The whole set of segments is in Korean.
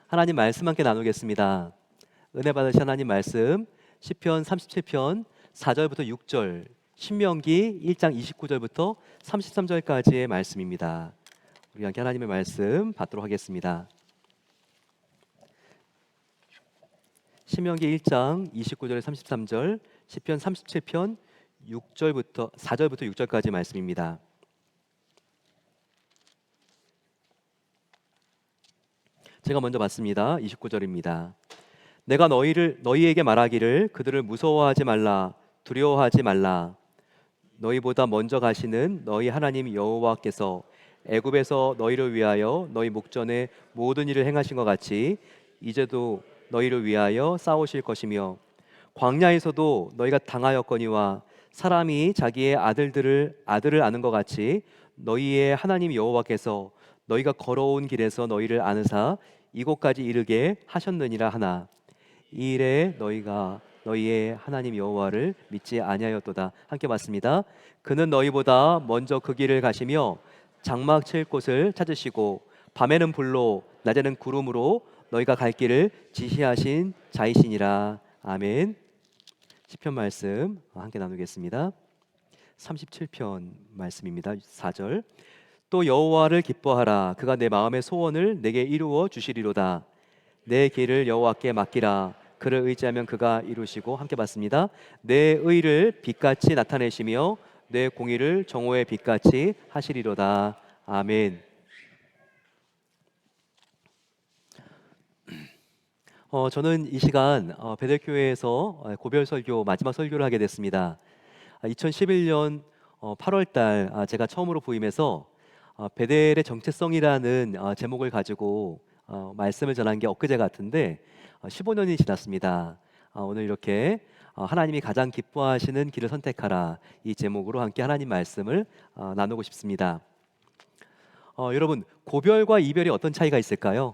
하나님 말씀 함께 나누겠습니다. 은혜 받으신 하나님 말씀 시편 37편 4절부터 6절, 신명기 1장 29절부터 33절까지의 말씀입니다. 우리 함께 하나님의 말씀 받도록 하겠습니다. 신명기 1장 29절 33절, 시편 37편 6절부터 4절부터 6절까지 말씀입니다. 제가 먼저 봤습니다. 29절입니다. 내가 너희에게 말하기를 그들을 무서워하지 말라, 두려워하지 말라. 너희보다 먼저 가시는 너희 하나님 여호와께서 애굽에서 너희를 위하여 너희 목전에 모든 일을 행하신 것 같이 이제도 너희를 위하여 싸우실 것이며, 광야에서도 너희가 당하였거니와 사람이 자기의 아들을 아는 것 같이 너희의 하나님 여호와께서 너희가 걸어온 길에서 너희를 아느사 이곳까지 이르게 하셨느니라 하나, 이 일에 너희가 너희의 하나님 여호와를 믿지 아니하였도다. 함께 봤습니다. 그는 너희보다 먼저 그 길을 가시며 장막 칠 곳을 찾으시고 밤에는 불로 낮에는 구름으로 너희가 갈 길을 지시하신 자이시니라. 아멘. 시편 말씀 함께 나누겠습니다. 37편 말씀입니다. 4절. 또 여호와를 기뻐하라. 그가 내 마음의 소원을 내게 이루어 주시리로다. 내 길을 여호와께 맡기라. 그를 의지하면 그가 이루시고. 함께 봤습니다. 내 의를 빛같이 나타내시며 내 공의를 정오의 빛같이 하시리로다. 아멘. 저는 이 시간 베델교회에서 고별 설교 마지막 설교를 하게 됐습니다. 2011년 8월 달 제가 처음으로 부임해서 베델의 정체성이라는 제목을 가지고 말씀을 전한 게 엊그제 같은데 15년이 지났습니다. 오늘 이렇게 하나님이 가장 기뻐하시는 길을 선택하라, 이 제목으로 함께 하나님 말씀을 나누고 싶습니다. 여러분, 고별과 이별이 어떤 차이가 있을까요?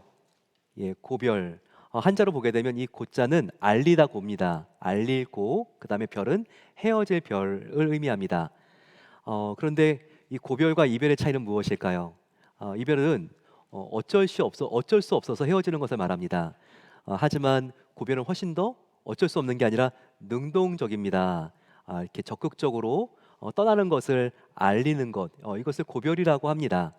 예, 고별. 한자로 보게 되면 이 고자는 알리다 고입니다. 알릴 고, 그 다음에 별은 헤어질 별을 의미합니다. 그런데 이 고별과 이별의 차이는 무엇일까요? 이별은 어쩔 수 없어서 헤어지는 것을 말합니다. 하지만 고별은 훨씬 더 어쩔 수 없는 게 아니라 능동적입니다. 이렇게 적극적으로 떠나는 것을 알리는 것, 이것을 고별이라고 합니다.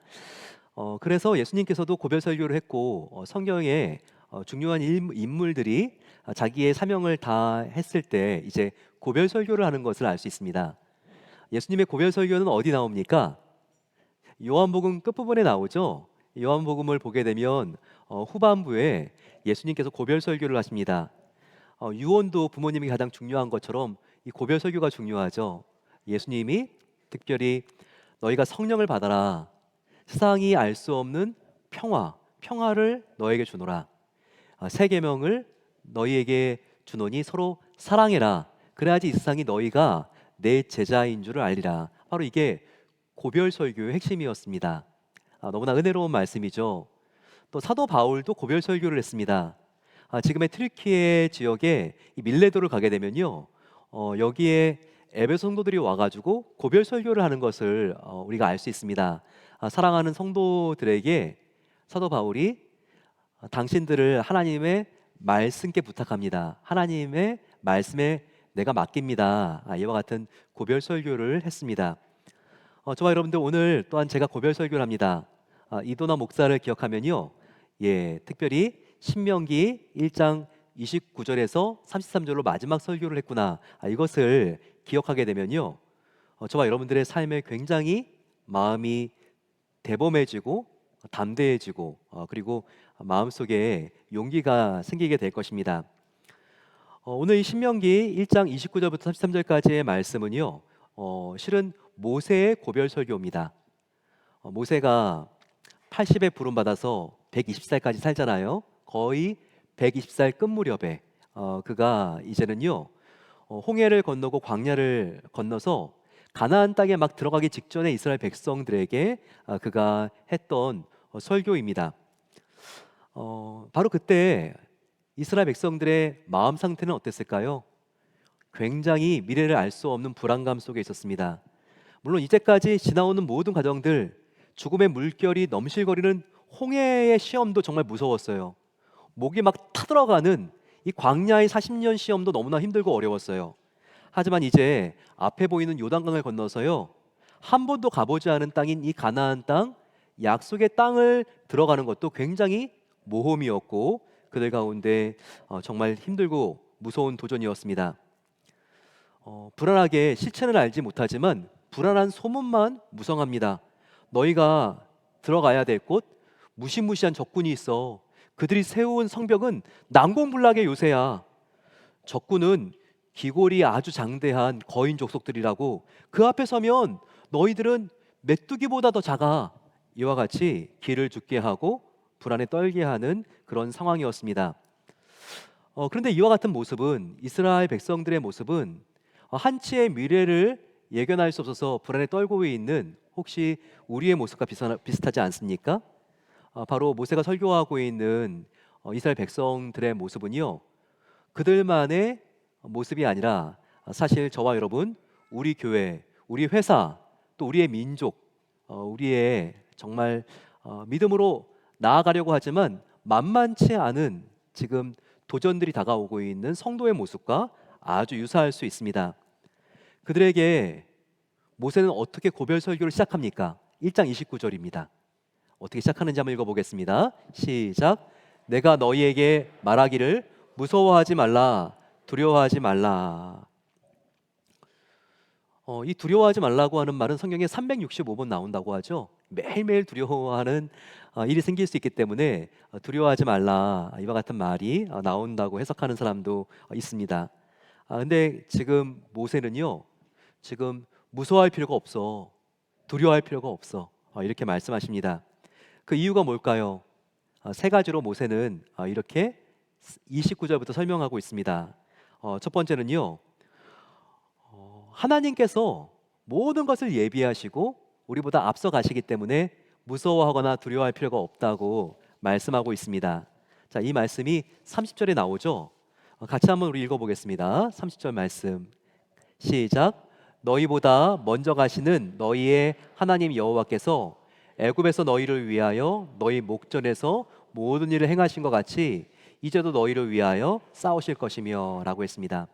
그래서 예수님께서도 고별 설교를 했고, 성경에 중요한 인물들이 자기의 사명을 다 했을 때 이제 고별 설교를 하는 것을 알 수 있습니다. 예수님의 고별 설교는 어디 나옵니까? 요한복음 끝부분에 나오죠. 요한복음을 보게 되면 후반부에 예수님께서 고별 설교를 하십니다. 유언도 부모님이 가장 중요한 것처럼 이 고별 설교가 중요하죠. 예수님이 특별히 너희가 성령을 받아라. 세상이 알 수 없는 평화를 너에게 주노라. 새 계명을 너희에게 주노니 서로 사랑해라. 그래야지 이 세상이 너희가 내 제자인 줄을 알리라. 바로 이게 고별 설교의 핵심이었습니다. 너무나 은혜로운 말씀이죠. 또 사도 바울도 고별 설교를 했습니다. 지금의 튀르키예 지역에 이 밀레도를 가게 되면요, 여기에 에베소 성도들이 와가지고 고별 설교를 하는 것을 우리가 알 수 있습니다. 사랑하는 성도들에게 사도 바울이 당신들을 하나님의 말씀께 부탁합니다. 하나님의 말씀에 내가 맡깁니다. 이와 같은 고별 설교를 했습니다. 저와 여러분들, 오늘 또한 제가 고별 설교를 합니다. 이도나 목사를 기억하면요, 특별히 신명기 1장 29절에서 33절로 마지막 설교를 했구나, 이것을 기억하게 되면요, 저와 여러분들의 삶에 굉장히 마음이 대범해지고 담대해지고 그리고 마음속에 용기가 생기게 될 것입니다. 오늘 이 신명기 1장 29절부터 33절까지의 말씀은요, 실은 모세의 고별 설교입니다. 모세가 80에 부름받아서 120살까지 살잖아요. 거의 120살 끝 무렵에 그가 이제는요, 홍해를 건너고 광야를 건너서 가나안 땅에 막 들어가기 직전에 이스라엘 백성들에게 그가 했던 설교입니다. 바로 그때 이스라엘 백성들의 마음 상태는 어땠을까요? 굉장히 미래를 알 수 없는 불안감 속에 있었습니다. 물론 이제까지 지나오는 모든 과정들, 죽음의 물결이 넘실거리는 홍해의 시험도 정말 무서웠어요. 목이 막 타들어가는 이 광야의 40년 시험도 너무나 힘들고 어려웠어요. 하지만 이제 앞에 보이는 요단강을 건너서요, 한 번도 가보지 않은 땅인 이 가나안 땅, 약속의 땅을 들어가는 것도 굉장히 모험이었고 그들 가운데 정말 힘들고 무서운 도전이었습니다. 불안하게 실체는 알지 못하지만 불안한 소문만 무성합니다. 너희가 들어가야 될 곳, 무시무시한 적군이 있어. 그들이 세운 성벽은 난공불락의 요새야. 적군은 기골이 아주 장대한 거인 족속들이라고. 그 앞에 서면 너희들은 메뚜기보다 더 작아. 이와 같이 기를 죽게 하고 불안에 떨게 하는 그런 상황이었습니다. 그런데 이와 같은 모습은, 이스라엘 백성들의 모습은 한치의 미래를 예견할 수 없어서 불안에 떨고 있는, 혹시 우리의 모습과 비슷하지 않습니까? 바로 모세가 설교하고 있는 이스라엘 백성들의 모습은요, 그들만의 모습이 아니라 사실 저와 여러분, 우리 교회, 우리 회사, 또 우리의 민족, 우리의 정말 믿음으로 나아가려고 하지만 만만치 않은 지금 도전들이 다가오고 있는 성도의 모습과 아주 유사할 수 있습니다. 그들에게 모세는 어떻게 고별 설교를 시작합니까? 1장 29절입니다. 어떻게 시작하는지 한번 읽어보겠습니다. 시작. 내가 너희에게 말하기를 무서워하지 말라, 두려워하지 말라. 이 두려워하지 말라고 하는 말은 성경에 365번 나온다고 하죠. 매일매일 두려워하는 일이 생길 수 있기 때문에 두려워하지 말라, 이와 같은 말이 나온다고 해석하는 사람도 있습니다. 근데 지금 모세는요, 지금 무서워할 필요가 없어, 두려워할 필요가 없어, 이렇게 말씀하십니다. 그 이유가 뭘까요? 세 가지로 모세는 이렇게 29절부터 설명하고 있습니다. 첫 번째는요, 하나님께서 모든 것을 예비하시고 우리보다 앞서 가시기 때문에 무서워하거나 두려워할 필요가 없다고 말씀하고 있습니다. 자, 이 말씀이 30절에 나오죠. 같이 한번 우리 읽어보겠습니다. 30절 말씀 시작. 너희보다 먼저 가시는 너희의 하나님 여호와께서 애굽에서 너희를 위하여 너희 목전에서 모든 일을 행하신 것 같이 이제도 너희를 위하여 싸우실 것이며 라고 했습니다.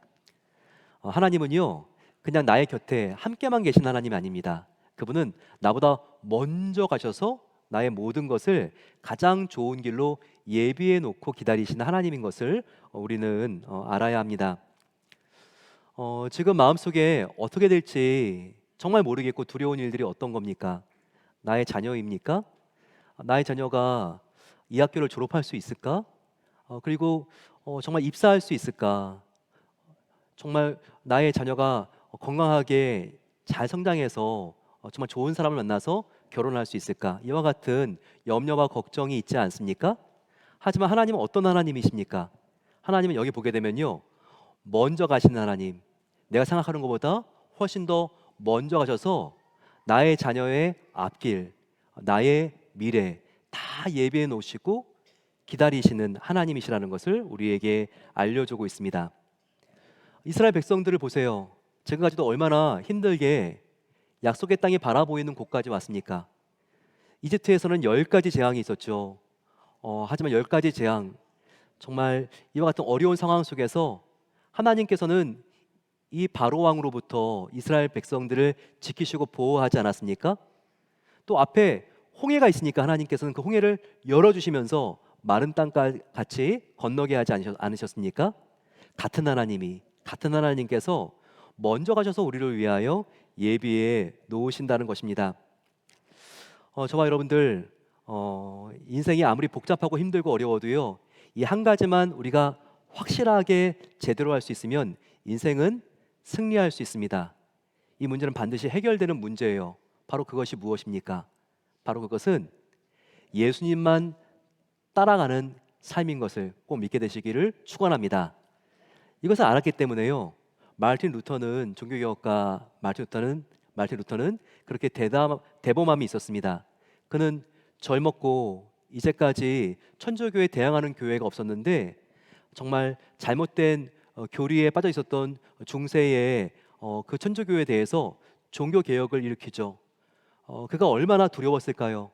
하나님은요, 그냥 나의 곁에 함께만 계신 하나님이 아닙니다. 그분은 나보다 먼저 가셔서 나의 모든 것을 가장 좋은 길로 예비해 놓고 기다리시는 하나님인 것을 우리는 알아야 합니다. 지금 마음속에 어떻게 될지 정말 모르겠고 두려운 일들이 어떤 겁니까? 나의 자녀입니까? 나의 자녀가 이 학교를 졸업할 수 있을까? 그리고 정말 입사할 수 있을까? 정말 나의 자녀가 건강하게 잘 성장해서 정말 좋은 사람을 만나서 결혼할 수 있을까? 이와 같은 염려와 걱정이 있지 않습니까? 하지만 하나님은 어떤 하나님이십니까? 하나님은 여기 보게 되면요, 먼저 가시는 하나님, 내가 생각하는 것보다 훨씬 더 먼저 가셔서 나의 자녀의 앞길, 나의 미래 다 예비해 놓으시고 기다리시는 하나님이시라는 것을 우리에게 알려주고 있습니다. 이스라엘 백성들을 보세요. 지금까지도 얼마나 힘들게 약속의 땅이 바라보이는 곳까지 왔습니까? 이집트에서는 10가지 재앙이 있었죠. 하지만 10가지 재앙, 정말 이와 같은 어려운 상황 속에서 하나님께서는 이 바로 왕으로부터 이스라엘 백성들을 지키시고 보호하지 않았습니까? 또 앞에 홍해가 있으니까 하나님께서는 그 홍해를 열어주시면서 마른 땅까지 같이 건너게 하지 않으셨습니까? 같은 하나님께서 먼저 가셔서 우리를 위하여 예비해 놓으신다는 것입니다. 저와 여러분들, 인생이 아무리 복잡하고 힘들고 어려워도요, 이 한 가지만 우리가 확실하게 제대로 할 수 있으면 인생은 승리할 수 있습니다. 이 문제는 반드시 해결되는 문제예요. 바로 그것이 무엇입니까? 바로 그것은 예수님만 따라가는 삶인 것을 꼭 믿게 되시기를 축원합니다. 이것을 알았기 때문에요, 마르틴 루터는, 종교개혁가 마르틴 루터는 그렇게 대범함이 있었습니다. 그는 젊었고 이제까지 천주교에 대항하는 교회가 없었는데 정말 잘못된 교리에 빠져 있었던 중세의 그 천주교에 대해서 종교 개혁을 일으키죠. 그가 얼마나 두려웠을까요?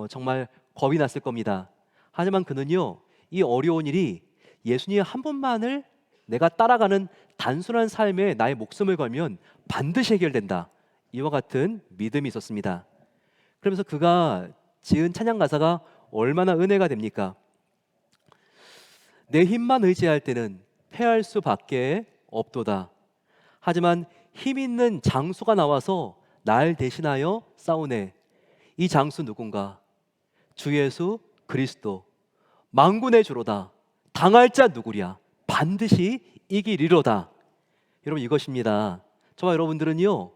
정말 겁이 났을 겁니다. 하지만 그는요, 이 어려운 일이 예수님 한 분만을 내가 따라가는 단순한 삶에 나의 목숨을 걸면 반드시 해결된다. 이와 같은 믿음이 있었습니다. 그러면서 그가 지은 찬양 가사가 얼마나 은혜가 됩니까? 내 힘만 의지할 때는 패할 수밖에 없도다. 하지만 힘 있는 장수가 나와서 날 대신하여 싸우네. 이 장수 누군가? 주 예수 그리스도. 만군의 주로다. 당할 자 누구랴? 반드시 이기리로다. 여러분, 이것입니다. 저와 여러분들은요,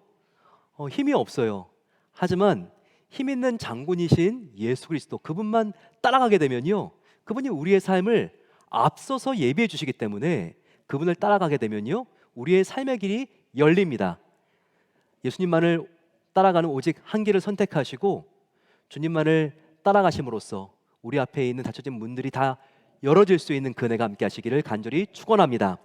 힘이 없어요. 하지만 힘 있는 장군이신 예수 그리스도, 그분만 따라가게 되면요, 그분이 우리의 삶을 앞서서 예비해 주시기 때문에 그분을 따라가게 되면요, 우리의 삶의 길이 열립니다. 예수님만을 따라가는 오직 한 길을 선택하시고 주님만을 따라가심으로써 우리 앞에 있는 닫혀진 문들이 다 열어질 수 있는 그네가 함께 하시기를 간절히 축원합니다.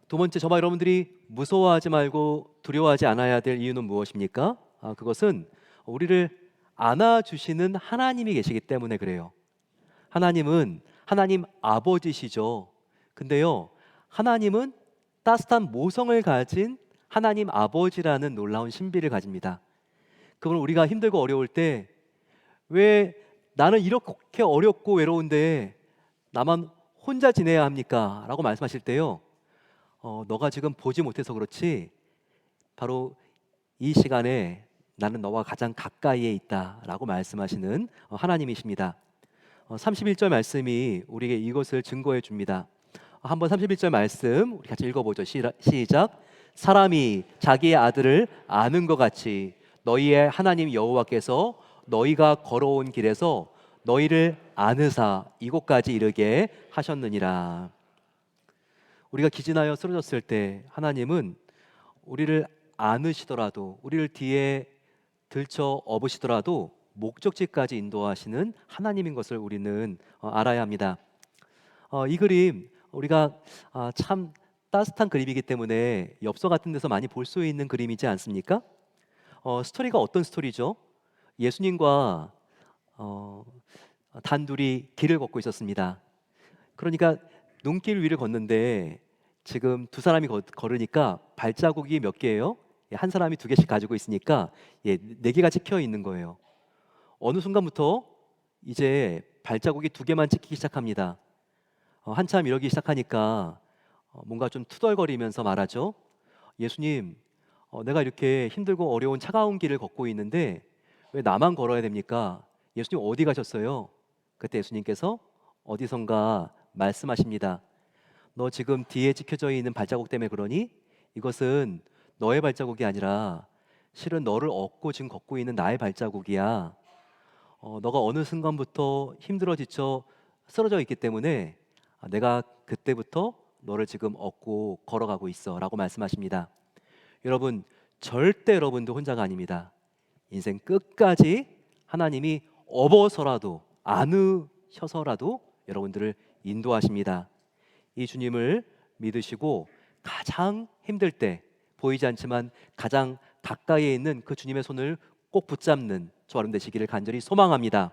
두 번째, 저와 여러분들이 무서워하지 말고 두려워하지 않아야 될 이유는 무엇입니까? 그것은 우리를 안아주시는 하나님이 계시기 때문에 그래요. 하나님은 하나님 아버지시죠. 근데요, 하나님은 따뜻한 모성을 가진 하나님 아버지라는 놀라운 신비를 가집니다. 그분, 우리가 힘들고 어려울 때 왜 나는 이렇게 어렵고 외로운데 나만 혼자 지내야 합니까? 라고 말씀하실 때요, 너가 지금 보지 못해서 그렇지 바로 이 시간에 나는 너와 가장 가까이에 있다 라고 말씀하시는 하나님이십니다. 31절 말씀이 우리에게 이것을 증거해 줍니다. 한번 31절 말씀 우리 같이 읽어보죠. 시작. 사람이 자기의 아들을 아는 것 같이 너희의 하나님 여호와께서 너희가 걸어온 길에서 너희를 아느사 이곳까지 이르게 하셨느니라. 우리가 기진하여 쓰러졌을 때 하나님은 우리를 안으시더라도, 우리를 뒤에 들쳐 업으시더라도 목적지까지 인도하시는 하나님인 것을 우리는 알아야 합니다. 이 그림 우리가 참 따뜻한 그림이기 때문에 엽서 같은 데서 많이 볼 수 있는 그림이지 않습니까? 스토리가 어떤 스토리죠? 예수님과 단둘이 길을 걷고 있었습니다. 그러니까 눈길 위를 걷는데 지금 두 사람이 걸으니까 발자국이 몇 개예요? 한 사람이 두 개씩 가지고 있으니까 네 개가 찍혀 있는 거예요. 어느 순간부터 이제 발자국이 두 개만 찍히기 시작합니다. 한참 이러기 시작하니까 뭔가 좀 투덜거리면서 말하죠. 예수님, 내가 이렇게 힘들고 어려운 차가운 길을 걷고 있는데 왜 나만 걸어야 됩니까? 예수님 어디 가셨어요? 그때 예수님께서 어디선가 말씀하십니다. 너 지금 뒤에 찍혀져 있는 발자국 때문에 그러니? 이것은 너의 발자국이 아니라 실은 너를 업고 지금 걷고 있는 나의 발자국이야. 너가 어느 순간부터 힘들어 지쳐 쓰러져 있기 때문에 내가 그때부터 너를 지금 업고 걸어가고 있어 라고 말씀하십니다. 여러분, 절대 여러분도 혼자가 아닙니다. 인생 끝까지 하나님이 업어서라도 안으셔서라도 여러분들을 인도하십니다. 이 주님을 믿으시고 가장 힘들 때, 보이지 않지만 가장 가까이에 있는 그 주님의 손을 꼭 붙잡는 저와 여러분 되시기를 간절히 소망합니다.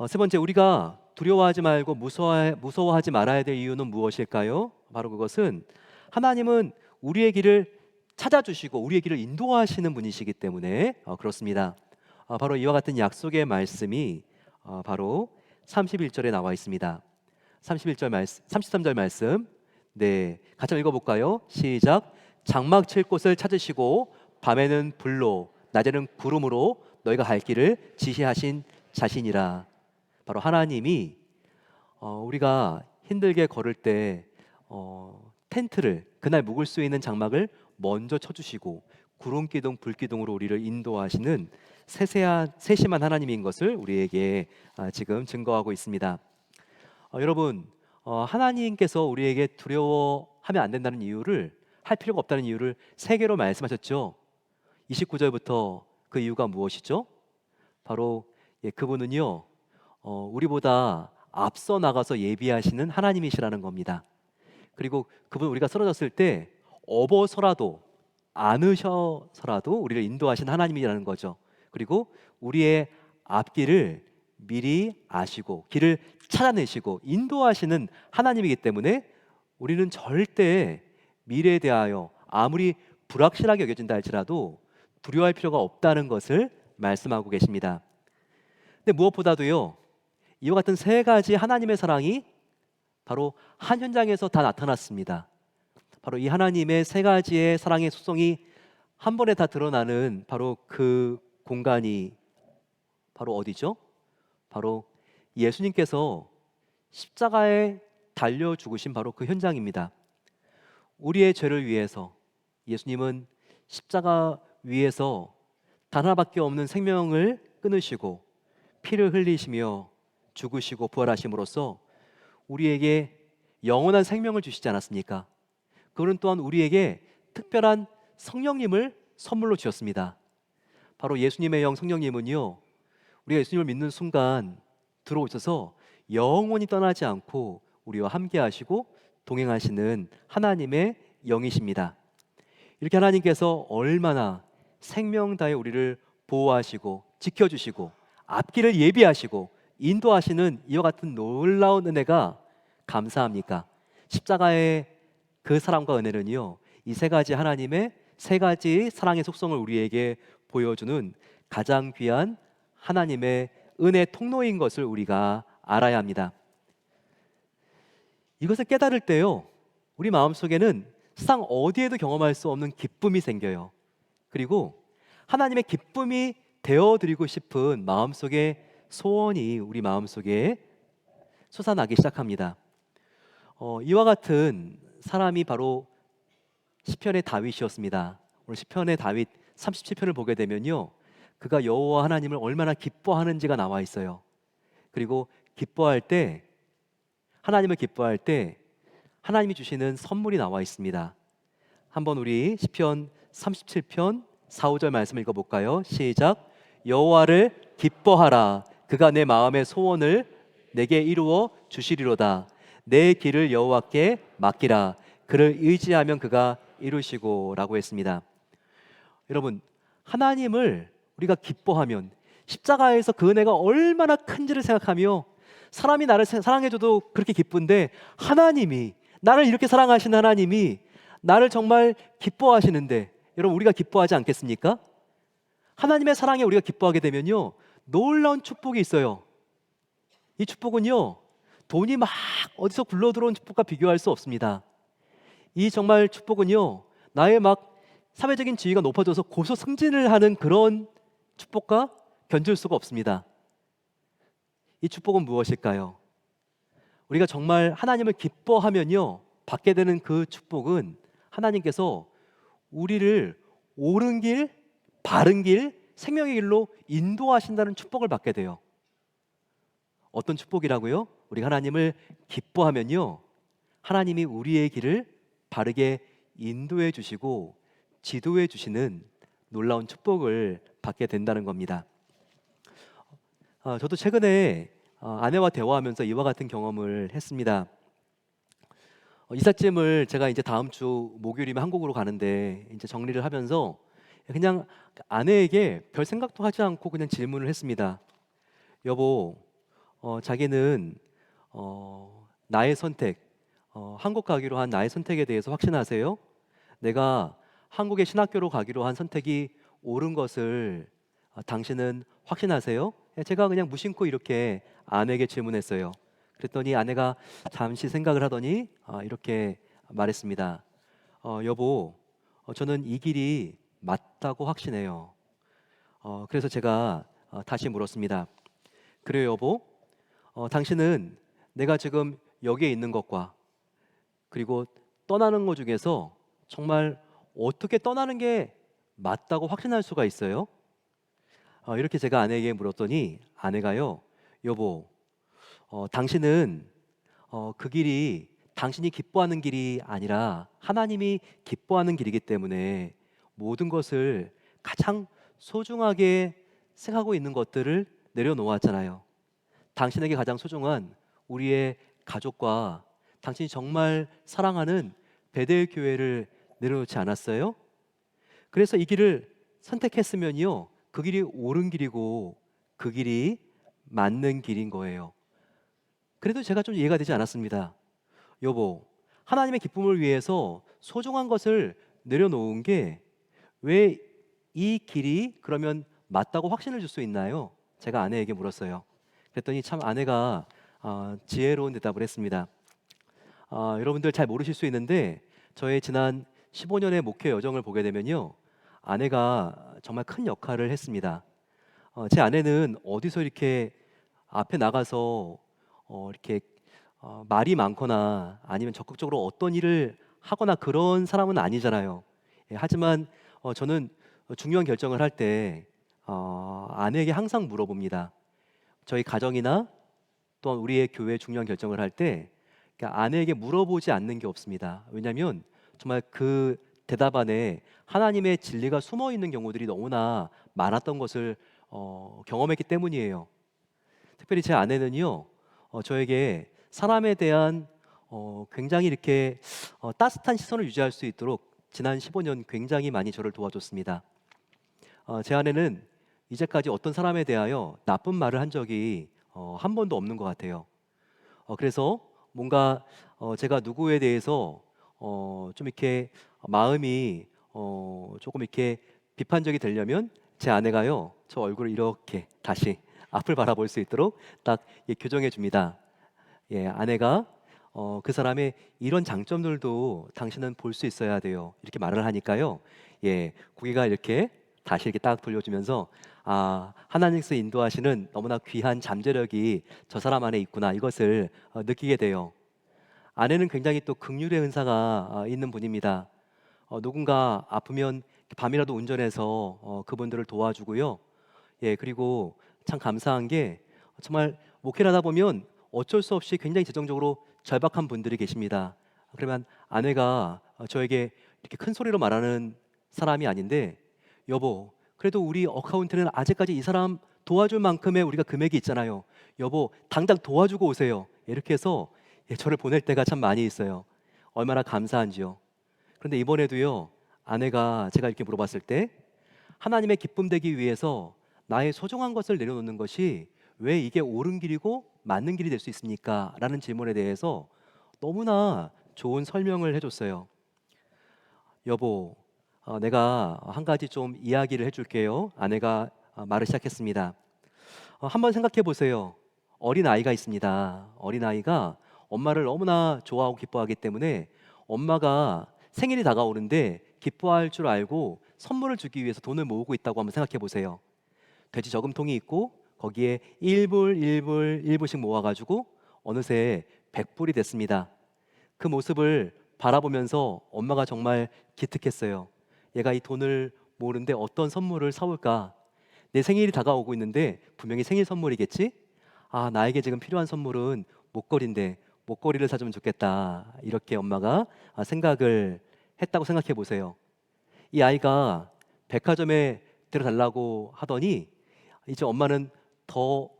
세 번째, 우리가 두려워하지 말고 무서워하지 말아야 될 이유는 무엇일까요? 바로 그것은 하나님은 우리의 길을 찾아주시고 우리의 길을 인도하시는 분이시기 때문에 그렇습니다. 바로 이와 같은 약속의 말씀이 바로 31절에 나와 있습니다. 31절 말씀, 33절 말씀, 네, 같이 읽어볼까요? 시작. 장막 칠 곳을 찾으시고 밤에는 불로 낮에는 구름으로 너희가 갈 길을 지시하신 자신이라. 바로 하나님이 우리가 힘들게 걸을 때 텐트를, 그날 묵을 수 있는 장막을 먼저 쳐주시고 구름 기둥, 불 기둥으로 우리를 인도하시는 세심한 하나님인 것을 우리에게 지금 증거하고 있습니다. 여러분, 하나님께서 우리에게 두려워하면 안 된다는 이유를, 할 필요가 없다는 이유를 세 개로 말씀하셨죠. 29절부터 그 이유가 무엇이죠? 바로 그분은요, 우리보다 앞서 나가서 예비하시는 하나님이시라는 겁니다. 그리고 그분, 우리가 쓰러졌을 때 업어서라도 안으셔서라도 우리를 인도하신 하나님이라는 거죠. 그리고 우리의 앞길을 미리 아시고 길을 찾아내시고 인도하시는 하나님이기 때문에 우리는 절대 미래에 대하여 아무리 불확실하게 여겨진다 할지라도 두려워할 필요가 없다는 것을 말씀하고 계십니다. 근데 무엇보다도요, 이와 같은 세 가지 하나님의 사랑이 바로 한 현장에서 다 나타났습니다. 바로 이 하나님의 세 가지의 사랑의 속성이 한 번에 다 드러나는 바로 그 공간이 바로 어디죠? 바로 예수님께서 십자가에 달려 죽으신 바로 그 현장입니다. 우리의 죄를 위해서 예수님은 십자가 위에서 단 하나밖에 없는 생명을 끊으시고 피를 흘리시며 죽으시고 부활하심으로써 우리에게 영원한 생명을 주시지 않았습니까? 그는 또한 우리에게 특별한 성령님을 선물로 주셨습니다. 바로 예수님의 영 성령님은요, 우리가 예수님을 믿는 순간 들어오셔서 영원히 떠나지 않고 우리와 함께 하시고 동행하시는 하나님의 영이십니다. 이렇게 하나님께서 얼마나 생명 다해 우리를 보호하시고 지켜주시고 앞길을 예비하시고 인도하시는 이와 같은 놀라운 은혜가 감사합니까? 십자가의 그 사랑과 은혜는요, 이 세 가지 하나님의 세 가지 사랑의 속성을 우리에게 보여주는 가장 귀한 하나님의 은혜 통로인 것을 우리가 알아야 합니다. 이것을 깨달을 때요, 우리 마음속에는 세상 어디에도 경험할 수 없는 기쁨이 생겨요. 그리고 하나님의 기쁨이 되어드리고 싶은 마음속의 소원이 우리 마음속에 솟아나기 시작합니다. 이와 같은 사람이 바로 시편의 다윗이었습니다. 오늘 시편의 다윗 37편을 보게 되면요, 그가 여호와 하나님을 얼마나 기뻐하는지가 나와 있어요. 그리고 기뻐할 때, 하나님을 기뻐할 때 하나님이 주시는 선물이 나와 있습니다. 한번 우리 시편 37편 4, 5절 말씀 읽어볼까요? 시작. 여호와를 기뻐하라. 그가 내 마음의 소원을 내게 이루어 주시리로다. 내 길을 여호와께 맡기라. 그를 의지하면 그가 이루시고 라고 했습니다. 여러분, 하나님을 우리가 기뻐하면 십자가에서 그 은혜가 얼마나 큰지를 생각하며 사람이 나를 사랑해줘도 그렇게 기쁜데 하나님이, 나를 이렇게 사랑하시는 하나님이 나를 정말 기뻐하시는데 여러분, 우리가 기뻐하지 않겠습니까? 하나님의 사랑에 우리가 기뻐하게 되면요, 놀라운 축복이 있어요. 이 축복은요, 돈이 막 어디서 굴러들어온 축복과 비교할 수 없습니다. 이 정말 축복은요, 나의 막 사회적인 지위가 높아져서 고소 승진을 하는 그런 축복과 견줄 수가 없습니다. 이 축복은 무엇일까요? 우리가 정말 하나님을 기뻐하면요, 받게 되는 그 축복은 하나님께서 우리를 옳은 길, 바른 길, 생명의 길로 인도하신다는 축복을 받게 돼요. 어떤 축복이라고요? 우리가 하나님을 기뻐하면요, 하나님이 우리의 길을 바르게 인도해 주시고 지도해 주시는 놀라운 축복을 받게 된다는 겁니다. 저도 최근에 아내와 대화하면서 이와 같은 경험을 했습니다. 이삿짐을 제가 이제 다음 주 목요일이면 한국으로 가는데 이제 정리를 하면서 그냥 아내에게 별 생각도 하지 않고 그냥 질문을 했습니다. 여보, 자기는 나의 선택, 한국 가기로 한 나의 선택에 대해서 확신하세요? 내가 한국의 신학교로 가기로 한 선택이 옳은 것을 당신은 확신하세요? 제가 그냥 무심코 이렇게 아내에게 질문했어요. 그랬더니 아내가 잠시 생각을 하더니 이렇게 말했습니다. 여보, 저는 이 길이 맞다고 확신해요. 그래서 제가 다시 물었습니다. 그래요, 여보? 당신은 내가 지금 여기에 있는 것과 그리고 떠나는 것 중에서 정말 어떻게 떠나는 게 맞다고 확신할 수가 있어요? 이렇게 제가 아내에게 물었더니 아내가요, 여보, 당신은 그 길이 당신이 기뻐하는 길이 아니라 하나님이 기뻐하는 길이기 때문에 모든 것을 가장 소중하게 생각하고 있는 것들을 내려놓았잖아요. 당신에게 가장 소중한 우리의 가족과 당신이 정말 사랑하는 베델 교회를 내려놓지 않았어요? 그래서 이 길을 선택했으면요, 그 길이 옳은 길이고 그 길이 맞는 길인 거예요. 그래도 제가 좀 이해가 되지 않았습니다. 여보, 하나님의 기쁨을 위해서 소중한 것을 내려놓은 게 왜 이 길이 그러면 맞다고 확신을 줄 수 있나요? 제가 아내에게 물었어요. 그랬더니 참 아내가 지혜로운 대답을 했습니다. 여러분들 잘 모르실 수 있는데 저의 지난 15년의 목회 여정을 보게 되면요, 아내가 정말 큰 역할을 했습니다. 제 아내는 어디서 이렇게 앞에 나가서 이렇게 말이 많거나 아니면 적극적으로 어떤 일을 하거나 그런 사람은 아니잖아요. 예, 하지만 저는 중요한 결정을 할 때 아내에게 항상 물어봅니다. 저희 가정이나 또한 우리의 교회 중요한 결정을 할 때 아내에게 물어보지 않는 게 없습니다. 왜냐하면 정말 그 대답 안에 하나님의 진리가 숨어 있는 경우들이 너무나 많았던 것을 경험했기 때문이에요. 특별히 제 아내는요, 저에게 사람에 대한 굉장히 이렇게 따뜻한 시선을 유지할 수 있도록 지난 15년 굉장히 많이 저를 도와줬습니다. 제 아내는 이제까지 어떤 사람에 대하여 나쁜 말을 한 적이 한 번도 없는 것 같아요. 그래서 뭔가 제가 누구에 대해서 좀 이렇게 마음이 조금 이렇게 비판적이 되려면 제 아내가요, 저 얼굴을 이렇게 다시 앞을 바라볼 수 있도록 딱 교정해 줍니다. 예, 아내가 그 사람의 이런 장점들도 당신은 볼 수 있어야 돼요. 이렇게 말을 하니까요. 예, 고개가 이렇게 다시 이렇게 딱 돌려주면서 하나님께서 인도하시는 너무나 귀한 잠재력이 저 사람 안에 있구나 이것을 느끼게 돼요. 아내는 굉장히 또 긍휼의 은사가 있는 분입니다. 누군가 아프면 밤이라도 운전해서 그분들을 도와주고요. 예, 그리고 참 감사한 게 정말 목회를 하다 보면 어쩔 수 없이 굉장히 재정적으로 절박한 분들이 계십니다. 그러면 아내가 저에게 이렇게 큰 소리로 말하는 사람이 아닌데, 여보, 그래도 우리 어카운트는 아직까지 이 사람 도와줄 만큼의 우리가 금액이 있잖아요. 여보, 당장 도와주고 오세요. 이렇게 해서 저를 보낼 때가 참 많이 있어요. 얼마나 감사한지요. 그런데 이번에도요, 아내가 제가 이렇게 물어봤을 때 하나님의 기쁨 되기 위해서 나의 소중한 것을 내려놓는 것이 왜 이게 옳은 길이고 맞는 길이 될 수 있습니까? 라는 질문에 대해서 너무나 좋은 설명을 해줬어요. 여보, 내가 한 가지 좀 이야기를 해줄게요. 아내가 말을 시작했습니다. 한번 생각해 보세요. 어린 아이가 있습니다. 어린 아이가 엄마를 너무나 좋아하고 기뻐하기 때문에 엄마가 생일이 다가오는데 기뻐할 줄 알고 선물을 주기 위해서 돈을 모으고 있다고 한번 생각해 보세요. 돼지 저금통이 있고 거기에 1불, 1불, 1불씩 모아가지고 어느새 100불이 됐습니다. 그 모습을 바라보면서 엄마가 정말 기특했어요. 얘가 이 돈을 모으는데 어떤 선물을 사올까? 내 생일이 다가오고 있는데 분명히 생일 선물이겠지? 나에게 지금 필요한 선물은 목걸이인데 목걸이를 사주면 좋겠다. 이렇게 엄마가 생각을 했다고 생각해 보세요. 이 아이가 백화점에 들어달라고 하더니 이제 엄마는 더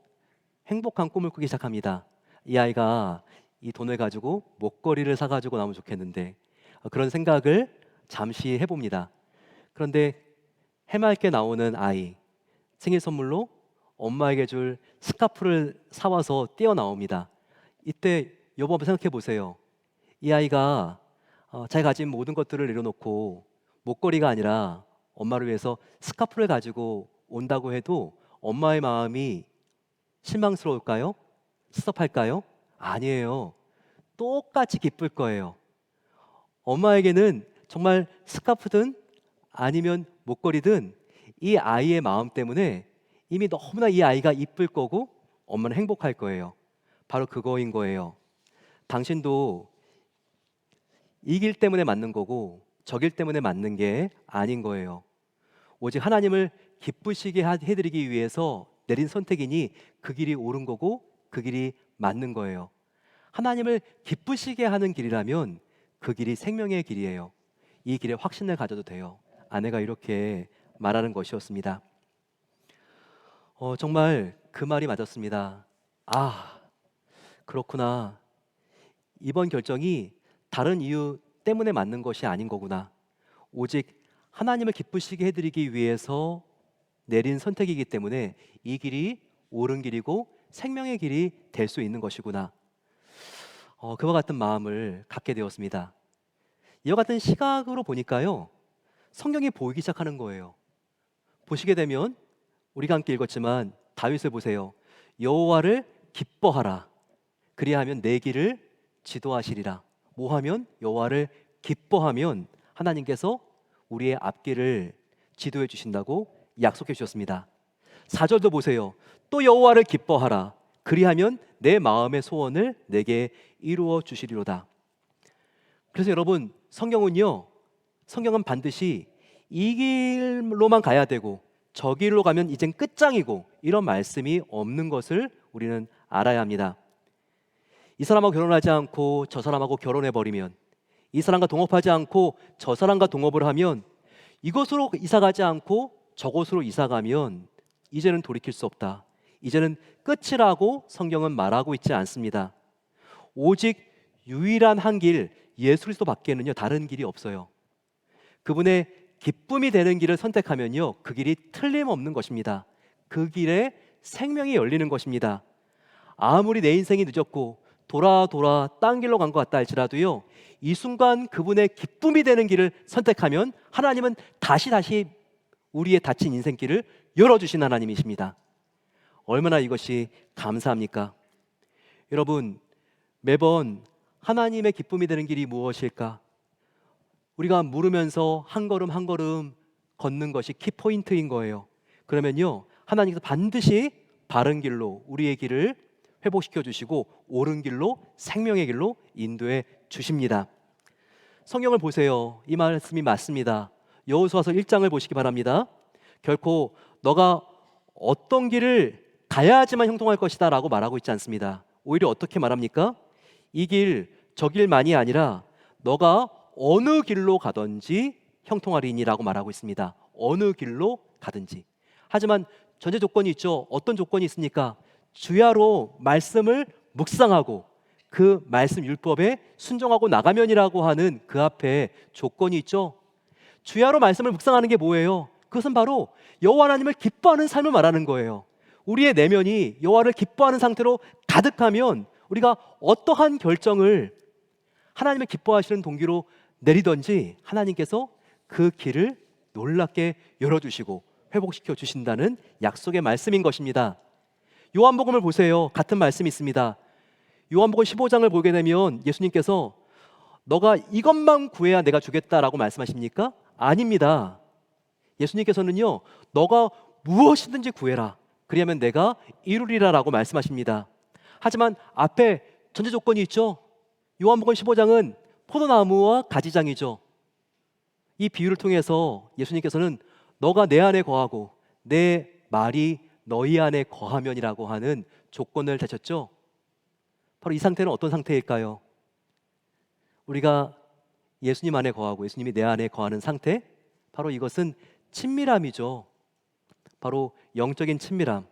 행복한 꿈을 꾸기 시작합니다. 이 아이가 이 돈을 가지고 목걸이를 사가지고 나오면 좋겠는데 그런 생각을 잠시 해봅니다. 그런데 해맑게 나오는 아이, 생일 선물로 엄마에게 줄 스카프를 사와서 뛰어나옵니다. 이때 여보 한번 생각해 보세요. 이 아이가 자기가 가진 모든 것들을 내려놓고 목걸이가 아니라 엄마를 위해서 스카프를 가지고 온다고 해도 엄마의 마음이 실망스러울까요? 섭섭할까요? 아니에요. 똑같이 기쁠 거예요. 엄마에게는 정말 스카프든 아니면 목걸이든 이 아이의 마음 때문에 이미 너무나 이 아이가 이쁠 거고 엄마는 행복할 거예요. 바로 그거인 거예요. 당신도 이길 때문에 맞는 거고 저길 때문에 맞는 게 아닌 거예요. 오직 하나님을 기쁘시게 해드리기 위해서 내린 선택이니 그 길이 옳은 거고 그 길이 맞는 거예요. 하나님을 기쁘시게 하는 길이라면 그 길이 생명의 길이에요. 이 길에 확신을 가져도 돼요. 아내가 이렇게 말하는 것이었습니다. 정말 그 말이 맞았습니다. 그렇구나. 이번 결정이 다른 이유 때문에 맞는 것이 아닌 거구나. 오직 하나님을 기쁘시게 해드리기 위해서 내린 선택이기 때문에 이 길이 옳은 길이고 생명의 길이 될 수 있는 것이구나. 그와 같은 마음을 갖게 되었습니다. 이와 같은 시각으로 보니까요, 성경이 보이기 시작하는 거예요. 보시게 되면 우리가 함께 읽었지만 다윗을 보세요. 여호와를 기뻐하라. 그리하면 내 길을 지도하시리라. 뭐하면? 여호와를 기뻐하면 하나님께서 우리의 앞길을 지도해 주신다고 약속해 주셨습니다. 4절도 보세요. 또 여호와를 기뻐하라. 그리하면 내 마음의 소원을 내게 이루어 주시리로다. 그래서 여러분, 성경은 반드시 이 길로만 가야 되고 저 길로 가면 이젠 끝장이고 이런 말씀이 없는 것을 우리는 알아야 합니다. 이 사람하고 결혼하지 않고 저 사람하고 결혼해버리면, 이 사람과 동업하지 않고 저 사람과 동업을 하면, 이곳으로 이사가지 않고 저곳으로 이사가면 이제는 돌이킬 수 없다. 이제는 끝이라고 성경은 말하고 있지 않습니다. 오직 유일한 한 길, 예수 그리스도 밖에는요 다른 길이 없어요. 그분의 기쁨이 되는 길을 선택하면요 그 길이 틀림없는 것입니다. 그 길에 생명이 열리는 것입니다. 아무리 내 인생이 늦었고 돌아 딴 길로 간 것 같다 할지라도요, 이 순간 그분의 기쁨이 되는 길을 선택하면 하나님은 다시 우리의 닫힌 인생길을 열어주신 하나님이십니다. 얼마나 이것이 감사합니까? 여러분, 매번 하나님의 기쁨이 되는 길이 무엇일까? 우리가 물으면서 한 걸음 한 걸음 걷는 것이 키포인트인 거예요. 그러면요 하나님께서 반드시 바른 길로 우리의 길을 회복시켜 주시고 옳은 길로, 생명의 길로 인도해 주십니다. 성경을 보세요. 이 말씀이 맞습니다. 여호수아서 1장을 보시기 바랍니다. 결코 너가 어떤 길을 가야지만 형통할 것이다 라고 말하고 있지 않습니다. 오히려 어떻게 말합니까? 이 길, 저 길만이 아니라 너가 어느 길로 가든지 형통하리니 라고 말하고 있습니다. 어느 길로 가든지. 하지만 전제 조건이 있죠. 어떤 조건이 있습니까? 주야로 말씀을 묵상하고 그 말씀 율법에 순종하고 나가면이라고 하는 그 앞에 조건이 있죠. 주야로 말씀을 묵상하는 게 뭐예요? 그것은 바로 여호와 하나님을 기뻐하는 삶을 말하는 거예요. 우리의 내면이 여호와를 기뻐하는 상태로 가득하면 우리가 어떠한 결정을 하나님을 기뻐하시는 동기로 내리든지 하나님께서 그 길을 놀랍게 열어주시고 회복시켜 주신다는 약속의 말씀인 것입니다. 요한복음을 보세요. 같은 말씀이 있습니다. 요한복음 15장을 보게 되면 예수님께서 너가 이것만 구해야 내가 주겠다라고 말씀하십니까? 아닙니다. 예수님께서는요 너가 무엇이든지 구해라. 그리하면 내가 이루리라 라고 말씀하십니다. 하지만 앞에 전제 조건이 있죠. 요한복음 15장은 포도나무와 가지장이죠. 이 비유를 통해서 예수님께서는 너가 내 안에 거하고 내 말이 너희 안에 거하면이라고 하는 조건을 다셨죠. 바로 이 상태는 어떤 상태일까요? 우리가 예수님 안에 거하고 예수님이 내 안에 거하는 상태, 바로 이것은 친밀함이죠. 바로 영적인 친밀함.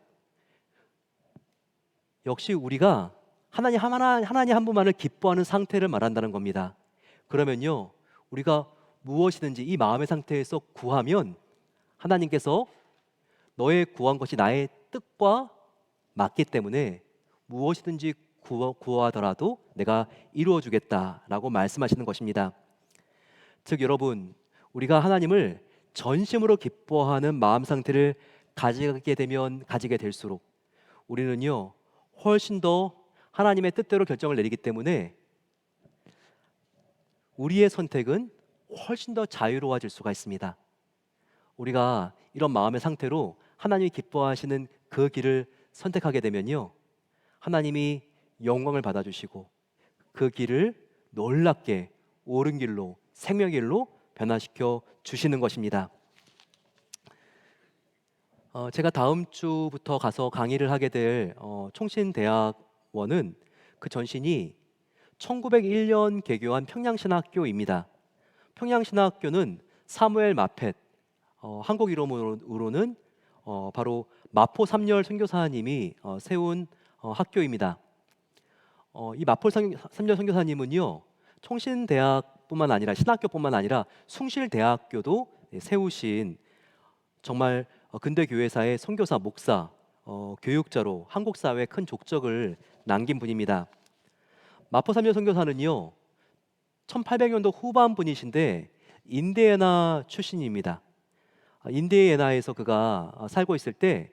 역시 우리가 하나님 한 분만을 기뻐하는 상태를 말한다는 겁니다. 그러면요 우리가 무엇이든지 이 마음의 상태에서 구하면 하나님께서 너의 구한 것이 나의 뜻과 맞기 때문에 무엇이든지 구하더라도 내가 이루어 주겠다라고 말씀하시는 것입니다. 즉 여러분, 우리가 하나님을 전심으로 기뻐하는 마음 상태를 가지게 될수록 우리는요 훨씬 더 하나님의 뜻대로 결정을 내리기 때문에 우리의 선택은 훨씬 더 자유로워질 수가 있습니다. 우리가 이런 마음의 상태로 하나님이 기뻐하시는 그 길을 선택하게 되면요 하나님이 영광을 받아주시고 그 길을 놀랍게 옳은 길로, 생명의 길로 변화시켜 주시는 것입니다. 제가 다음 주부터 가서 강의를 하게 될 총신대학원은 그 전신이 1901년 개교한 평양신학교입니다. 평양신학교는 사무엘 마펫, 한국 이름으로는 바로 마포 삼열 선교사님이 세운 학교입니다. 이 마포 삼열 선교사님은요 총신대학뿐만 아니라 신학교뿐만 아니라 숭실대학교도 세우신 정말 근대 교회사의 선교사, 목사, 교육자로 한국 사회에 큰 족적을 남긴 분입니다. 마포 3년 선교사는요, 1800년도 후반 분이신데 인디애나 출신입니다. 인디애나에서 그가 살고 있을 때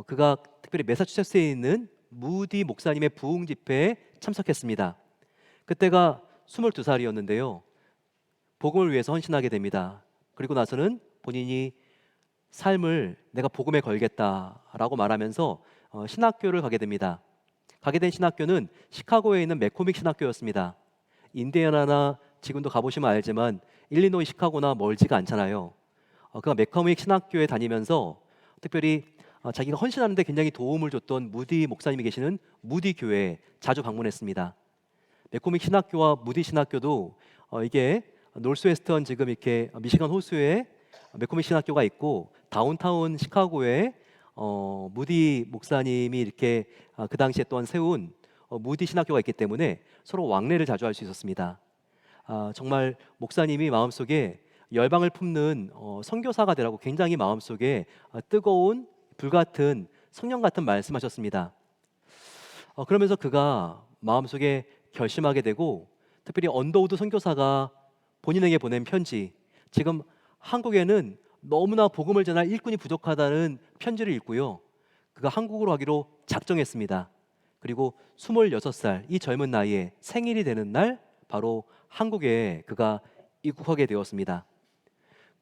그가 특별히 매사추세츠에 있는 무디 목사님의 부흥 집회에 참석했습니다. 그때가 22살이었는데요. 복음을 위해서 헌신하게 됩니다. 그리고 나서는 본인이 삶을 내가 복음에 걸겠다라고 말하면서 신학교를 가게 됩니다. 가게 된 신학교는 시카고에 있는 맥코믹 신학교였습니다. 인디애나나 지금도 가보시면 알지만 일리노이 시카고나 멀지가 않잖아요. 그가 맥코믹 신학교에 다니면서 특별히 자기가 헌신하는데 굉장히 도움을 줬던 무디 목사님이 계시는 무디 교회에 자주 방문했습니다. 맥코믹 신학교와 무디 신학교도 이게 노스웨스턴 지금 이렇게 미시간 호수에 맥코믹 신학교가 있고 다운타운 시카고에 무디 목사님이 이렇게 그 당시에 또한 세운 무디 신학교가 있기 때문에 서로 왕래를 자주 할 수 있었습니다. 정말 목사님이 마음속에 열방을 품는 선교사가 되라고 굉장히 마음속에 뜨거운 불같은 성령 같은 말씀하셨습니다. 그러면서 그가 마음속에 결심하게 되고 특별히 언더우드 선교사가 본인에게 보낸 편지, 지금 한국에는 너무나 복음을 전할 일꾼이 부족하다는 편지를 읽고요, 그가 한국으로 가기로 작정했습니다. 그리고 26살 이 젊은 나이에 생일이 되는 날 바로 한국에 그가 입국하게 되었습니다.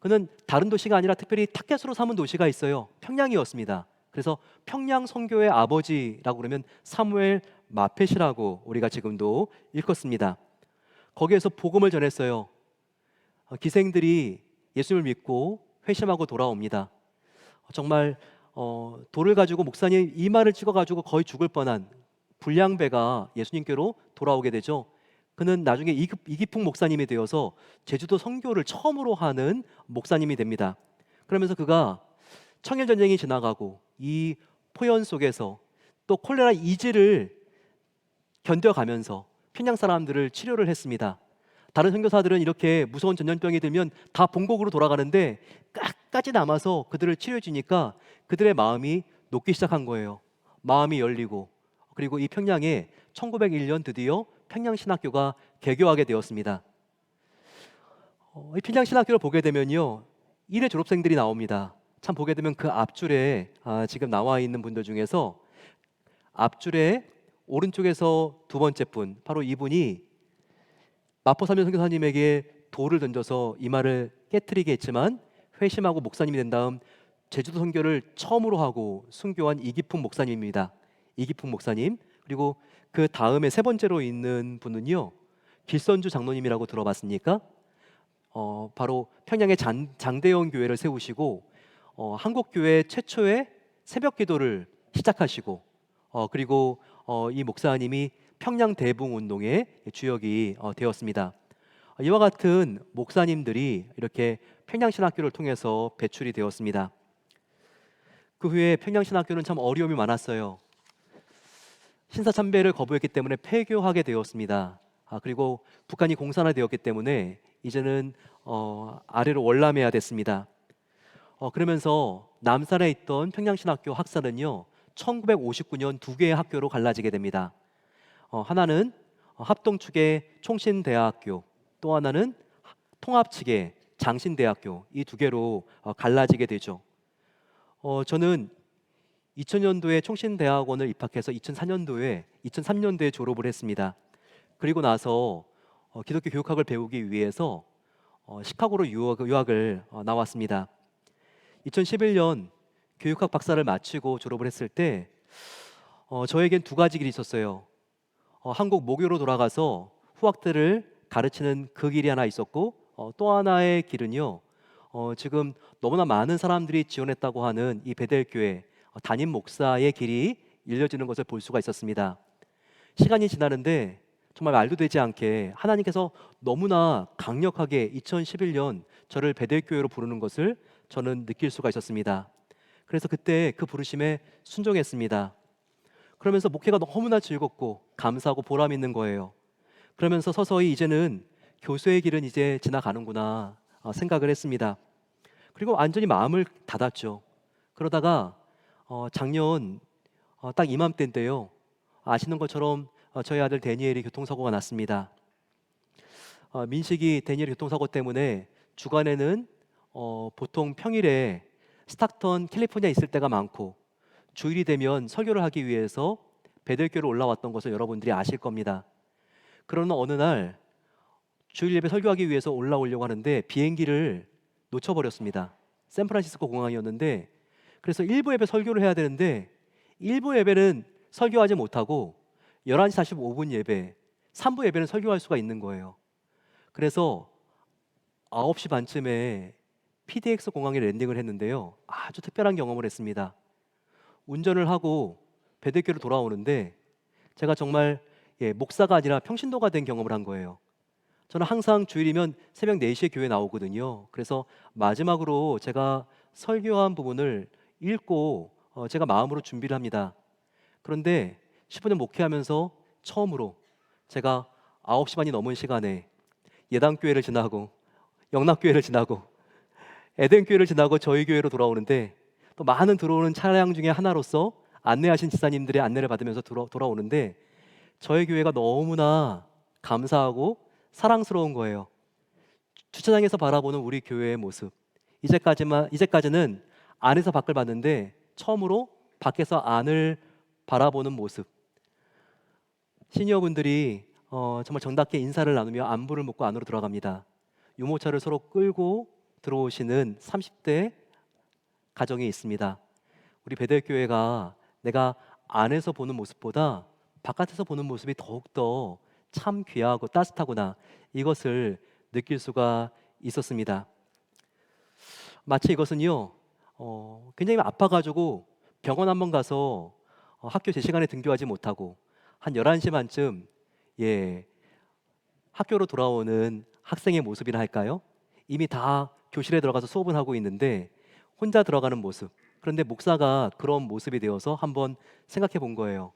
그는 다른 도시가 아니라 특별히 타켓으로 삼은 도시가 있어요. 평양이었습니다. 그래서 평양 선교의 아버지라고 그러면 사무엘 마펫이라고 우리가 지금도 읽었습니다. 거기에서 복음을 전했어요. 기생들이 예수님을 믿고 회심하고 돌아옵니다. 정말 돌을 가지고 목사님 이마를 찍어가지고 거의 죽을 뻔한 불량배가 예수님께로 돌아오게 되죠. 그는 나중에 이기풍 목사님이 되어서 제주도 선교를 처음으로 하는 목사님이 됩니다. 그러면서 그가 청일전쟁이 지나가고 이 포연 속에서 또 콜레라 이지를 견뎌가면서 평양 사람들을 치료를 했습니다. 다른 선교사들은 이렇게 무서운 전염병이 들면 다 본국으로 돌아가는데 끝까지 남아서 그들을 치료해 주니까 그들의 마음이 녹기 시작한 거예요. 마음이 열리고, 그리고 이 평양에 1901년 드디어 평양신학교가 개교하게 되었습니다. 이 평양신학교를 보게 되면요, 1회 졸업생들이 나옵니다. 참 보게 되면 그 앞줄에 지금 나와 있는 분들 중에서 앞줄에 오른쪽에서 두 번째 분, 바로 이분이 마포 삼년 선교사님에게 돌을 던져서 이마를 깨트리게 했지만 회심하고 목사님이 된 다음 제주도 선교를 처음으로 하고 순교한 이기풍 목사님입니다. 이기풍 목사님. 그리고 그 다음에 세 번째로 있는 분은요, 길선주 장로님이라고 들어봤습니까? 바로 평양의 장대원 교회를 세우시고 한국 교회 최초의 새벽 기도를 시작하시고 그리고 이 목사님이 평양 대붕 운동의 주역이 되었습니다. 이와 같은 목사님들이 이렇게 평양신학교를 통해서 배출이 되었습니다. 그 후에 평양신학교는 참 어려움이 많았어요. 신사참배를 거부했기 때문에 폐교하게 되었습니다. 그리고 북한이 공산화되었기 때문에 이제는 아래로 월남해야 됐습니다. 그러면서 남산에 있던 평양신학교 학사는요, 1959년 두 개의 학교로 갈라지게 됩니다. 하나는 합동 측의 총신대학교, 또 하나는 통합 측의 장신대학교, 이 두 개로 갈라지게 되죠. 저는 2000년도에 총신대학원을 입학해서 2003년도에 졸업을 했습니다. 그리고 나서 기독교 교육학을 배우기 위해서 시카고로 유학을 나왔습니다. 2011년 교육학 박사를 마치고 졸업을 했을 때 저에겐 두 가지 길이 있었어요. 한국 모교로 돌아가서 후학들을 가르치는 그 길이 하나 있었고 또 하나의 길은요, 지금 너무나 많은 사람들이 지원했다고 하는 이 베델교회 담임 목사의 길이 열려지는 것을 볼 수가 있었습니다. 시간이 지나는데 정말 말도 되지 않게 하나님께서 너무나 강력하게 2011년 저를 베델교회로 부르는 것을 저는 느낄 수가 있었습니다. 그래서 그때 그 부르심에 순종했습니다. 그러면서 목회가 너무나 즐겁고 감사하고 보람 있는 거예요. 그러면서 서서히 이제는 교수의 길은 이제 지나가는구나 생각을 했습니다. 그리고 완전히 마음을 닫았죠. 그러다가 작년 딱 이맘때인데요. 아시는 것처럼 저희 아들 데니엘이 교통사고가 났습니다. 민식이 데니엘 교통사고 때문에 주간에는 보통 평일에 스타크턴 캘리포니아에 있을 때가 많고 주일이 되면 설교를 하기 위해서 베델교로 올라왔던 것을 여러분들이 아실 겁니다. 그러나 어느 날 주일 예배 설교하기 위해서 올라오려고 하는데 비행기를 놓쳐버렸습니다. 샌프란시스코 공항이었는데, 그래서 일부 예배 설교를 해야 되는데 일부 예배는 설교하지 못하고 11시 45분 예배, 3부 예배는 설교할 수가 있는 거예요. 그래서 9시 반쯤에 PDX 공항에 랜딩을 했는데요. 아주 특별한 경험을 했습니다. 운전을 하고 베델교로 돌아오는데 제가 정말 목사가 아니라 평신도가 된 경험을 한 거예요. 저는 항상 주일이면 새벽 4시에 교회 나오거든요. 그래서 마지막으로 제가 설교한 부분을 읽고 제가 마음으로 준비를 합니다. 그런데 15년 목회하면서 처음으로 제가 9시 반이 넘은 시간에 예당교회를 지나고 영락교회를 지나고 에덴교회를 지나고 저희 교회로 돌아오는데, 또 많은 들어오는 차량 중에 하나로서 안내하신 지사님들의 안내를 받으면서 돌아오는데 저희 교회가 너무나 감사하고 사랑스러운 거예요. 주차장에서 바라보는 우리 교회의 모습, 이제까지는 안에서 밖을 봤는데 처음으로 밖에서 안을 바라보는 모습. 시니어분들이 정말 정답게 인사를 나누며 안부를 묻고 안으로 들어갑니다. 유모차를 서로 끌고 들어오시는 30대 가정이 있습니다. 우리 베델교회가 내가 안에서 보는 모습보다 바깥에서 보는 모습이 더욱더 참 귀하고 따뜻하구나, 이것을 느낄 수가 있었습니다. 마치 이것은요, 굉장히 아파가지고 병원 한번 가서 학교 제 시간에 등교하지 못하고 한 11시 반쯤 학교로 돌아오는 학생의 모습이라 할까요? 이미 다 교실에 들어가서 수업을 하고 있는데 혼자 들어가는 모습. 그런데 목사가 그런 모습이 되어서 한번 생각해 본 거예요.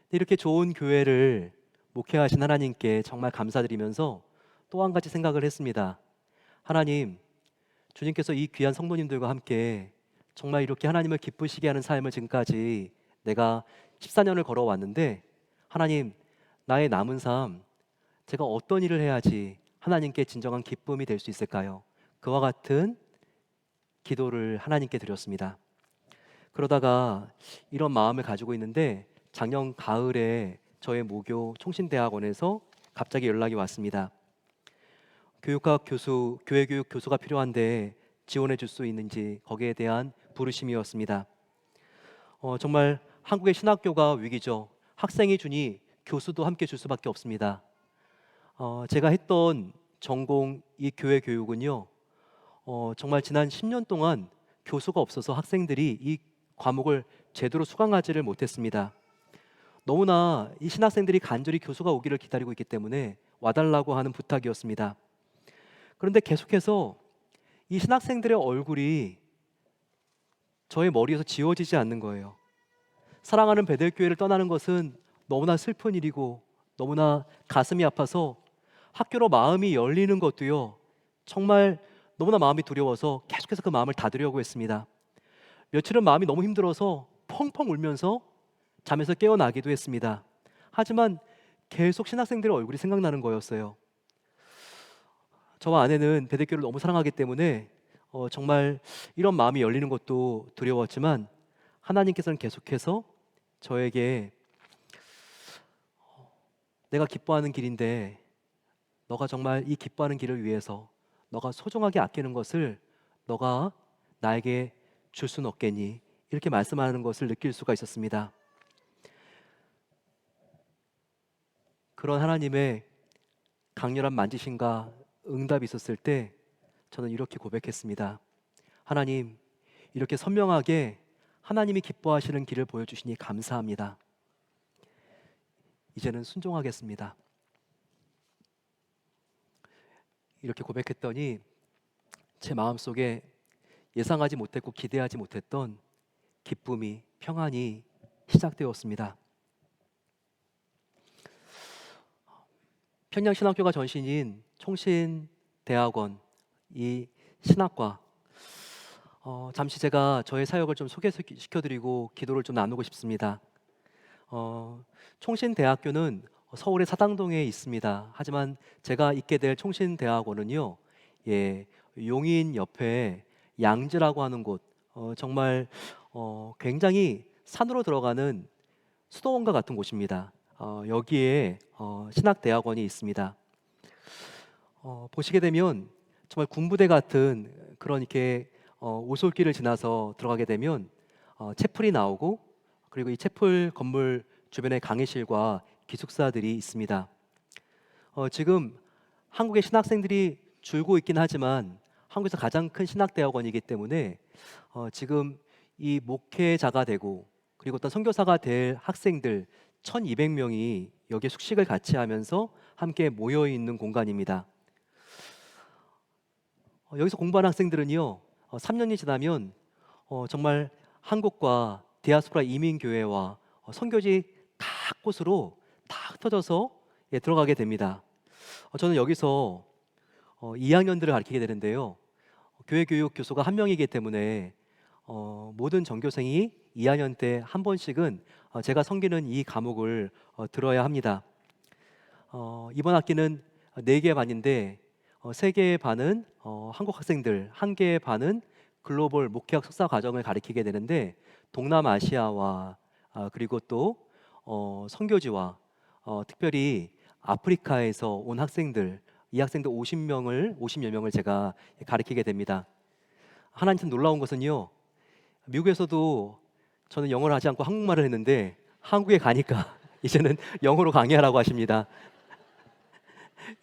이렇게 좋은 교회를 목회하신 하나님께 정말 감사드리면서 또 한 가지 생각을 했습니다. 하나님, 주님께서 이 귀한 성도님들과 함께 정말 이렇게 하나님을 기쁘시게 하는 삶을 지금까지 내가 14년을 걸어왔는데, 하나님, 나의 남은 삶 제가 어떤 일을 해야지 하나님께 진정한 기쁨이 될 수 있을까요? 그와 같은 기도를 하나님께 드렸습니다. 그러다가 이런 마음을 가지고 있는데 작년 가을에 저의 모교 총신대학원에서 갑자기 연락이 왔습니다. 교육학 교수, 교회교육 교수가 필요한데 지원해 줄 수 있는지, 거기에 대한 부르심이었습니다. 정말 한국의 신학교가 위기죠. 학생이 주니 교수도 함께 줄 수밖에 없습니다. 제가 했던 전공 이 교회 교육은요, 정말 지난 10년 동안 교수가 없어서 학생들이 이 과목을 제대로 수강하지를 못했습니다. 너무나 이 신학생들이 간절히 교수가 오기를 기다리고 있기 때문에 와달라고 하는 부탁이었습니다. 그런데 계속해서 이 신학생들의 얼굴이 저의 머리에서 지워지지 않는 거예요. 사랑하는 베델교회를 떠나는 것은 너무나 슬픈 일이고 너무나 가슴이 아파서 학교로 마음이 열리는 것도요, 정말 너무나 마음이 두려워서 계속해서 그 마음을 닫으려고 했습니다. 며칠은 마음이 너무 힘들어서 펑펑 울면서 잠에서 깨어나기도 했습니다. 하지만 계속 신학생들의 얼굴이 생각나는 거였어요. 저와 아내는 베델교를 너무 사랑하기 때문에 정말 이런 마음이 열리는 것도 두려웠지만 하나님께서는 계속해서 저에게 내가 기뻐하는 길인데 너가 정말 이 기뻐하는 길을 위해서 너가 소중하게 아끼는 것을 너가 나에게 줄 수는 없겠니? 이렇게 말씀하는 것을 느낄 수가 있었습니다. 그런 하나님의 강렬한 만지심과 응답이 있었을 때 저는 이렇게 고백했습니다. 하나님, 이렇게 선명하게 하나님이 기뻐하시는 길을 보여주시니 감사합니다. 이제는 순종하겠습니다. 이렇게 고백했더니 제 마음속에 예상하지 못했고 기대하지 못했던 기쁨이, 평안이 시작되었습니다. 평양신학교가 전신인 총신대학원, 이 신학과, 잠시 제가 저의 사역을 좀 소개시켜드리고 기도를 좀 나누고 싶습니다. 총신대학교는 서울의 사당동에 있습니다. 하지만 제가 있게 될 총신대학원은요, 예, 용인 옆에 양지라고 하는 곳, 정말 굉장히 산으로 들어가는 수도원과 같은 곳입니다. 여기에 신학대학원이 있습니다. 보시게 되면 정말 군부대 같은 그런 이렇게 오솔길을 지나서 들어가게 되면 채플이 나오고, 그리고 이 채플 건물 주변에 강의실과 기숙사들이 있습니다. 지금 한국의 신학생들이 줄고 있긴 하지만 한국에서 가장 큰 신학대학원이기 때문에 지금 이 목회자가 되고, 그리고 어떤 선교사가 될 학생들 1200명이 여기에 숙식을 같이 하면서 함께 모여 있는 공간입니다. 여기서 공부하는 학생들은요, 3년이 지나면 정말 한국과 디아스포라 이민교회와 선교지 각 곳으로 다 흩어져서 들어가게 됩니다. 저는 여기서 2학년들을 가르치게 되는데요. 교회 교육 교수가 한 명이기 때문에 모든 전교생이 2학년 때 한 번씩은 제가 섬기는 이 과목을 들어야 합니다. 이번 학기는 4개 반인데 3개의 반은 한국 학생들, 1개의 반은 글로벌 목회학 석사 과정을 가리키게 되는데, 동남아시아와 그리고 또 선교지와 특별히 아프리카에서 온 학생들, 이 학생들 50여 명을 제가 가리키게 됩니다. 하나님 참 놀라운 것은요, 미국에서도 저는 영어를 하지 않고 한국말을 했는데 한국에 가니까 이제는 영어로 강의하라고 하십니다.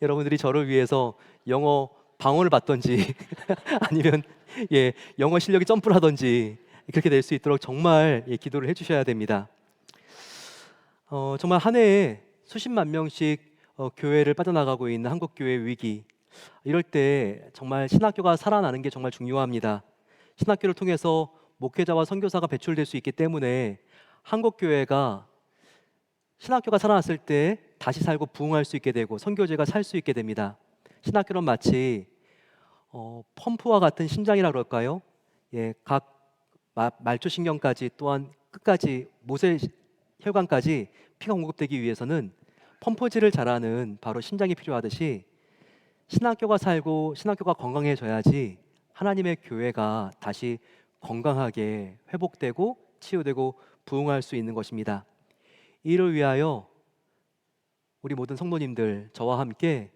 여러분들이 저를 위해서 영어 방언을 받던지 아니면 영어 실력이 점프를 하던지 그렇게 될 수 있도록 정말 기도를 해주셔야 됩니다. 정말 한 해에 수십만 명씩 교회를 빠져나가고 있는 한국 교회 위기, 이럴 때 정말 신학교가 살아나는 게 정말 중요합니다. 신학교를 통해서 목회자와 선교사가 배출될 수 있기 때문에 한국 교회가 신학교가 살아났을 때 다시 살고 부흥할 수 있게 되고 선교제가 살 수 있게 됩니다. 신학교는 마치 펌프와 같은 심장이라 그럴까요? 각 말초신경까지, 또한 끝까지 모세 혈관까지 피가 공급되기 위해서는 펌프질을 잘하는 바로 심장이 필요하듯이, 신학교가 살고 신학교가 건강해져야지 하나님의 교회가 다시 건강하게 회복되고 치유되고 부흥할 수 있는 것입니다. 이를 위하여 우리 모든 성도님들, 저와 함께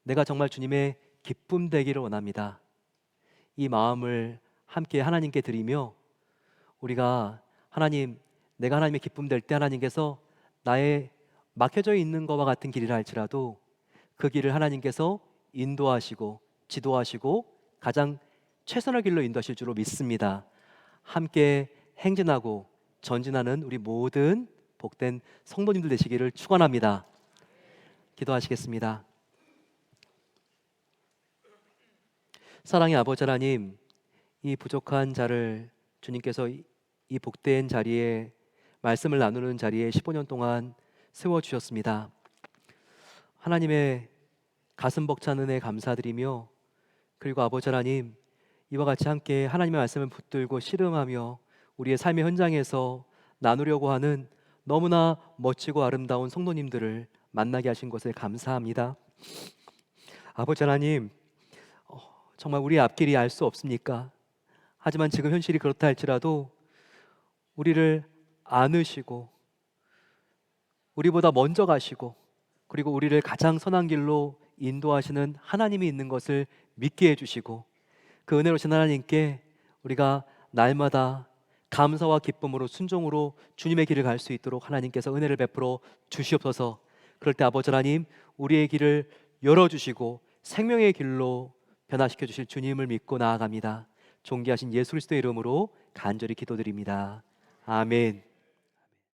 내가 정말 주님의 기쁨 되기를 원합니다. 이 마음을 함께 하나님께 드리며, 우리가 내가 하나님의 기쁨 될 때 하나님께서 나의 막혀져 있는 것과 같은 길이라 할지라도 그 길을 하나님께서 인도하시고 지도하시고 가장 최선의 길로 인도하실 줄로 믿습니다. 함께 행진하고 전진하는 우리 모든 복된 성도님들 되시기를 축원합니다. 기도하시겠습니다. 사랑의 아버지 하나님, 이 부족한 자를 주님께서 이 복된 자리에, 말씀을 나누는 자리에 15년 동안 세워주셨습니다. 하나님의 가슴 벅찬 은혜 감사드리며, 그리고 아버지 하나님, 이와 같이 함께 하나님의 말씀을 붙들고 씨름하며 우리의 삶의 현장에서 나누려고 하는 너무나 멋지고 아름다운 성도님들을 만나게 하신 것을 감사합니다. 아버지 하나님, 정말 우리의 앞길이 알 수 없습니까? 하지만 지금 현실이 그렇다 할지라도 우리를 안으시고 우리보다 먼저 가시고, 그리고 우리를 가장 선한 길로 인도하시는 하나님이 있는 것을 믿게 해주시고, 그 은혜로신 하나님께 우리가 날마다 감사와 기쁨으로 순종으로 주님의 길을 갈 수 있도록 하나님께서 은혜를 베풀어 주시옵소서. 그럴 때 아버지 하나님, 우리의 길을 열어주시고 생명의 길로 변화시켜 주실 주님을 믿고 나아갑니다. 존귀하신 예수 그리스도의 이름으로 간절히 기도드립니다. 아멘.